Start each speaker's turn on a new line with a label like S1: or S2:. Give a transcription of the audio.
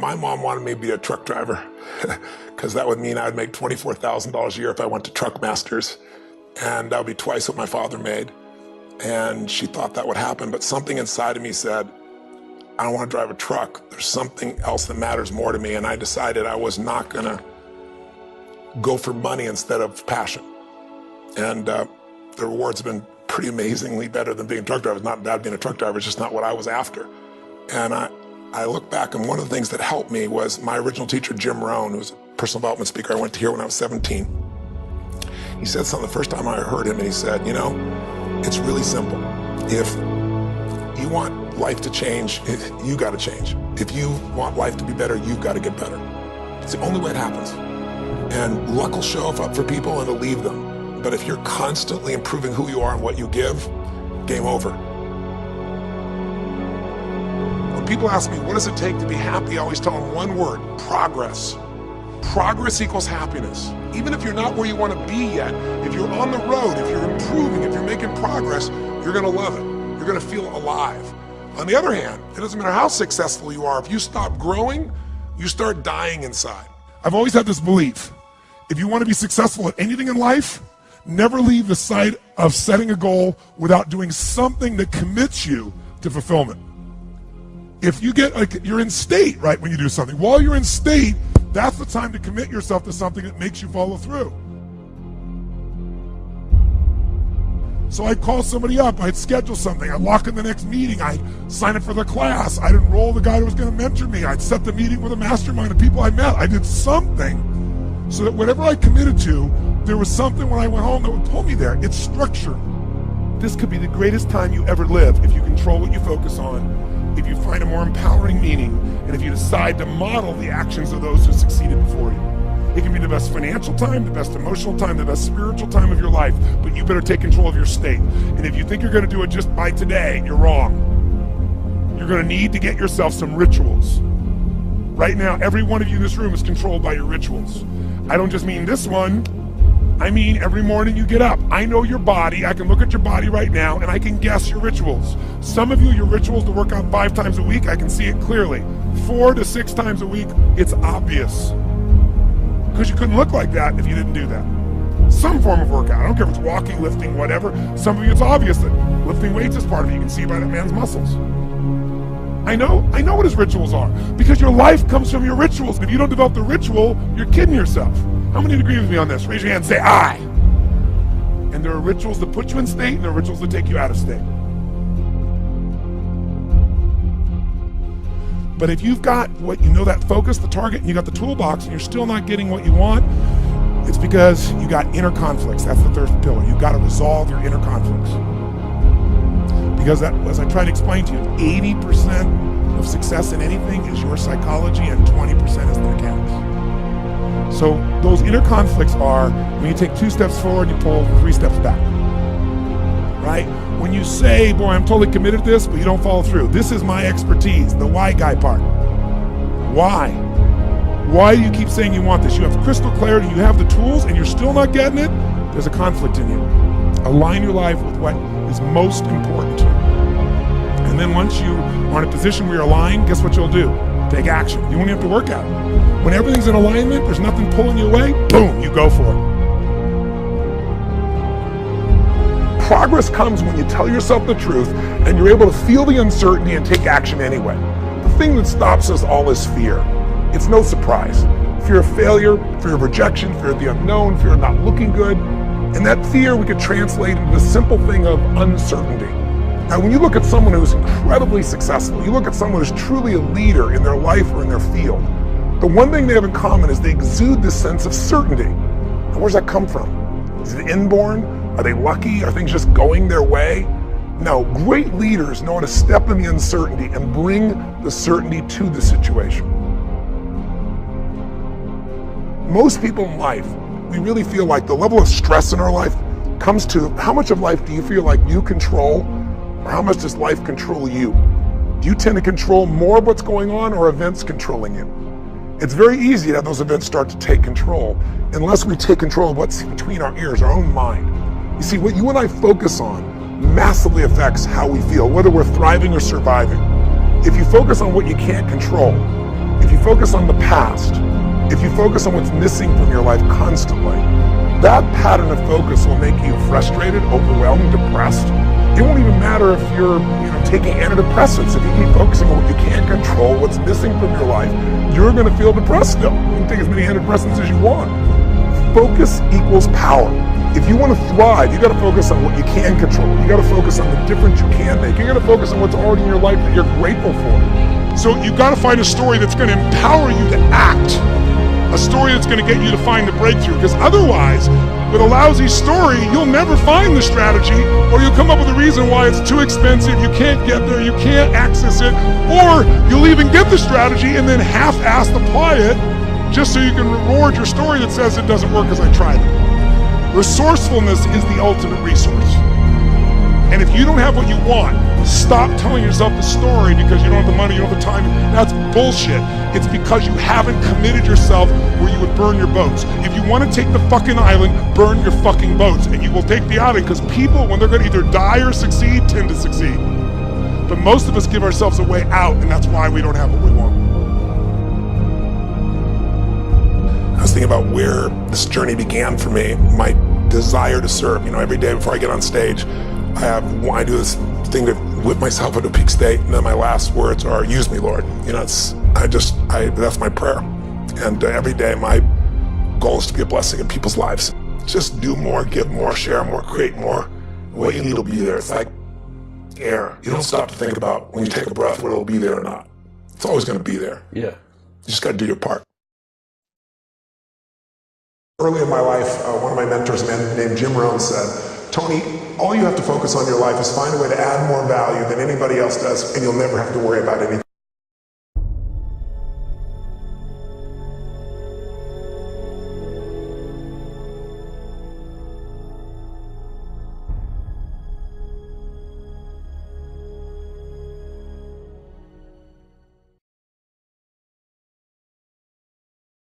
S1: my mom wanted me to be a truck driver because that would mean I'd make $24,000 a year if I went to Truck Masters, and that would be twice what my father made. And she thought that would happen, but something inside of me said, I don't want to drive a truck. There's something else that matters more to me, and I decided I was not gonna go for money instead of passion. And the rewards have been pretty amazingly better than being a truck driver. It's not bad being a truck driver, it's just not what I was after. And I look back, and one of the things that helped me was my original teacher, Jim Rohn, who was a personal development speaker I went to hear when I was 17. He said something the first time I heard him, and he said, you know, it's really simple. If you want life to change, you gotta change. If you want life to be better, you've gotta get better. It's the only way it happens. And luck will show up for people and it'll leave them. But if you're constantly improving who you are and what you give, game over. When people ask me, what does it take to be happy? I always tell them one word: progress. Progress equals happiness. Even if you're not where you want to be yet, if you're on the road, if you're improving, if you're making progress, you're gonna love it. You're gonna feel alive. On the other hand, it doesn't matter how successful you are, if you stop growing, you start dying inside. I've always had this belief: if you want to be successful at anything in life, never leave the sight of setting a goal without doing something that commits you to fulfillment. If you get, like, you're in state, right, when you do something. While you're in state, that's the time to commit yourself to something that makes you follow through. So I'd call somebody up, I'd schedule something, I'd lock in the next meeting, I'd sign up for the class, I'd enroll the guy who was gonna mentor me, I'd set the meeting with a mastermind of people I met. I did something so that whatever I committed to, there was something when I went home that would pull me there. It's structure. This could be the greatest time you ever live if you control what you focus on, if you find a more empowering meaning, and if you decide to model the actions of those who succeeded before you. It can be the best financial time, the best emotional time, the best spiritual time of your life, but you better take control of your state. And if you think you're gonna do it just by today, you're wrong. You're gonna need to get yourself some rituals. Right now, every one of you in this room is controlled by your rituals. I don't just mean this one, I mean every morning you get up. I know your body, I can look at your body right now, and I can guess your rituals. Some of you, your rituals to work out 5 times a week, I can see it clearly. 4 to 6 times a week, it's obvious. Because you couldn't look like that if you didn't do that. Some form of workout, I don't care if it's walking, lifting, whatever. Some of you, it's obvious that lifting weights is part of it. You can see by that man's muscles. I know what his rituals are, because your life comes from your rituals. And if you don't develop the ritual, you're kidding yourself. How many agree with me on this? Raise your hand and say, I. And there are rituals that put you in state, and there are rituals that take you out of state. But if you've got what you know, that focus, the target, and you got the toolbox, and you're still not getting what you want, it's because you got inner conflicts. That's the third pillar. You've got to resolve your inner conflicts. Because that, as I try to explain to you, 80% of success in anything is your psychology, and 20% is the mechanics. So those inner conflicts are when you take 2 steps forward, you pull 3 steps back. Right? When you say, boy, I'm totally committed to this, but you don't follow through. This is my expertise, the why guy part. Why? Why do you keep saying you want this? You have crystal clarity, you have the tools, and you're still not getting it? There's a conflict in you. Align your life with what is most important to you. And then once you are in a position where you're aligned, guess what you'll do? Take action. You won't have to work at it. When everything's in alignment, there's nothing pulling you away, boom, you go for it. Progress comes when you tell yourself the truth and you're able to feel the uncertainty and take action anyway. The thing that stops us all is fear. It's no surprise. Fear of failure, fear of rejection, fear of the unknown, fear of not looking good. And that fear we could translate into the simple thing of uncertainty. Now, when you look at someone who's incredibly successful, you look at someone who's truly a leader in their life or in their field, the one thing they have in common is they exude this sense of certainty. Now, where's that come from? Is it inborn? Are they lucky? Are things just going their way? No, great leaders know how to step in the uncertainty and bring the certainty to the situation. Most people in life, we really feel like the level of stress in our life comes to how much of life do you feel like you control, or how much does life control you? Do you tend to control more of what's going on, or events controlling you? It's very easy to have those events start to take control unless we take control of what's between our ears, our own mind. You see, what you and I focus on massively affects how we feel, whether we're thriving or surviving. If you focus on what you can't control, if you focus on the past, if you focus on what's missing from your life constantly, that pattern of focus will make you frustrated, overwhelmed, depressed. It won't even matter if you're taking antidepressants. If you keep focusing on what you can't control, what's missing from your life, you're going to feel depressed still. You can take as many antidepressants as you want. Focus equals power. If you want to thrive, you got to focus on what you can control. You got to focus on the difference you can make. You got to focus on what's already in your life that you're grateful for. So you got to find a story that's going to empower you to act. A story that's going to get you to find the breakthrough. Because otherwise, with a lousy story, you'll never find the strategy, or you'll come up with a reason why it's too expensive, you can't get there, you can't access it, or you'll even get the strategy and then half-assed apply it just so you can reward your story that says it doesn't work because I tried it. Resourcefulness is the ultimate resource. And if you don't have what you want, stop telling yourself the story because you don't have the money, you don't have the time. That's bullshit. It's because you haven't committed yourself where you would burn your boats. If you want to take the fucking island, burn your fucking boats. And you will take the island because people, when they're going to either die or succeed, tend to succeed. But most of us give ourselves a way out, and that's why we don't have what we want. I was thinking about where this journey began for me, my desire to serve. Every day before I get on stage, I do this thing to whip myself into a peak state, and then my last words are, use me, Lord. That's my prayer. And every day my goal is to be a blessing in people's lives. Just do more, give more, share more, create more. What you need will be there. It's like air. You don't stop to think about when you take a breath whether it'll be there or not. It's always going to be there.
S2: Yeah.
S1: You just got to do your part. Early in my life, one of my mentors, a man named Jim Rohn, said, Tony, all you have to focus on in your life is find a way to add more value than anybody else does, and you'll never have to worry about anything.